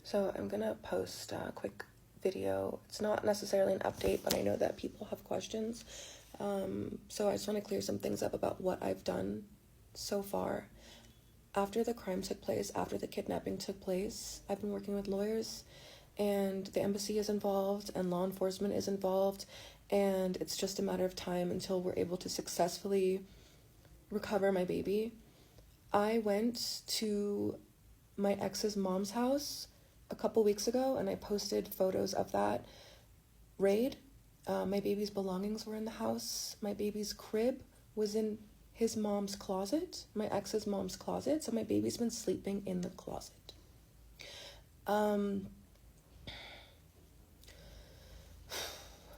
So I'm gonna post a quick video. It's not necessarily an update, but I know that people have questions. So I just want to clear some things up about what I've done so far. After the crime took place, after the kidnapping took place, I've been working with lawyers, and the embassy is involved and law enforcement is involved, and it's just a matter of time until we're able to successfully recover my baby. I went to my ex's mom's house a couple weeks ago, and I posted photos of that raid. My baby's belongings were in the house. My baby's crib was in his mom's closet, my ex's mom's closet, so my baby's been sleeping in the closet.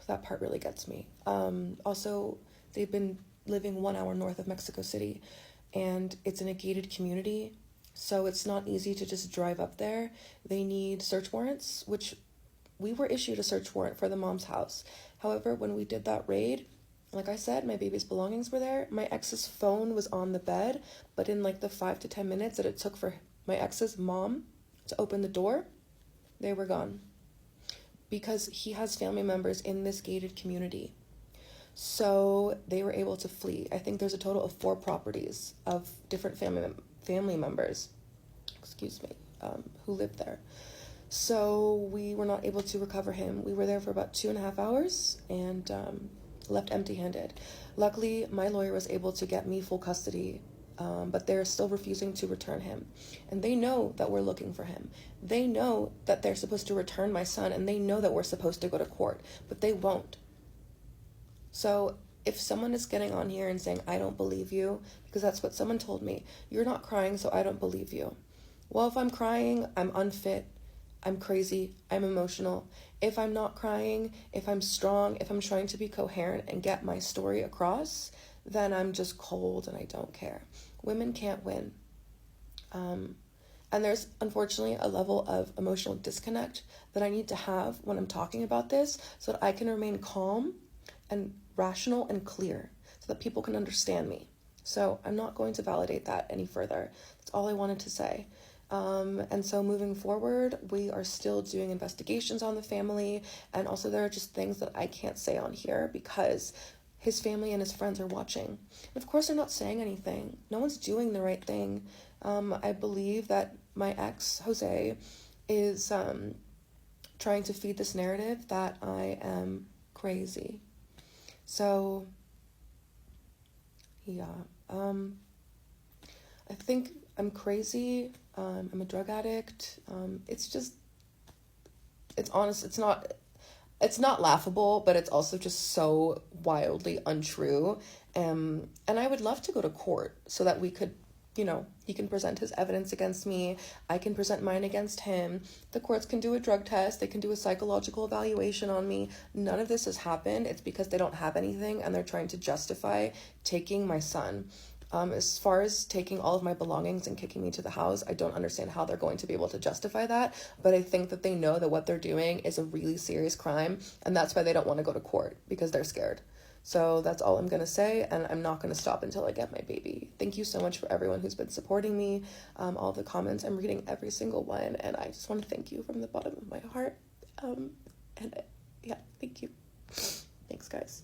That part really gets me. Also, they've been living 1 hour north of Mexico City, and it's in a gated community, so it's not easy to just drive up there. They need search warrants, which we were issued a search warrant for the mom's house. However, when we did that raid, like I said, my baby's belongings were there. My ex's phone was on the bed, but in like the 5 to 10 minutes that it took for my ex's mom to open the door, they were gone. Because he has family members in this gated community. So they were able to flee. I think there's a total of 4 properties of different family members, who lived there. So we were not able to recover him. We were there for about 2.5 hours and left empty-handed. Luckily, my lawyer was able to get me full custody, but they're still refusing to return him. And they know that we're looking for him. They know that they're supposed to return my son, and they know that we're supposed to go to court, but they won't. So if someone is getting on here and saying, I don't believe you, because that's what someone told me, you're not crying, so I don't believe you. Well, if I'm crying, I'm unfit, I'm crazy, I'm emotional. If I'm not crying, if I'm strong, if I'm trying to be coherent and get my story across, then I'm just cold and I don't care. Women can't win. And there's unfortunately a level of emotional disconnect that I need to have when I'm talking about this so that I can remain calm and rational and clear so that people can understand me. So I'm not going to validate that any further. That's all I wanted to say. And so moving forward, we are still doing investigations on the family, and also there are just things that I can't say on here because his family and his friends are watching. And of course, they're not saying anything. No one's doing the right thing. I believe that my ex, Jose, is trying to feed this narrative that I am crazy. So, yeah, I think I'm crazy. I'm a drug addict. It's honest. It's not laughable, but it's also just so wildly untrue. And I would love to go to court so that we could, he can present his evidence against me. I can present mine against him. The courts can do a drug test. They can do a psychological evaluation on me. None of this has happened. It's because they don't have anything and they're trying to justify taking my son. As far as taking all of my belongings and kicking me to the house, I don't understand how they're going to be able to justify that, but I think that they know that what they're doing is a really serious crime, and that's why they don't want to go to court, because they're scared. So that's all I'm going to say, and I'm not going to stop until I get my baby. Thank you so much for everyone who's been supporting me, all the comments. I'm reading every single one, and I just want to thank you from the bottom of my heart. Yeah, thank you. Thanks, guys.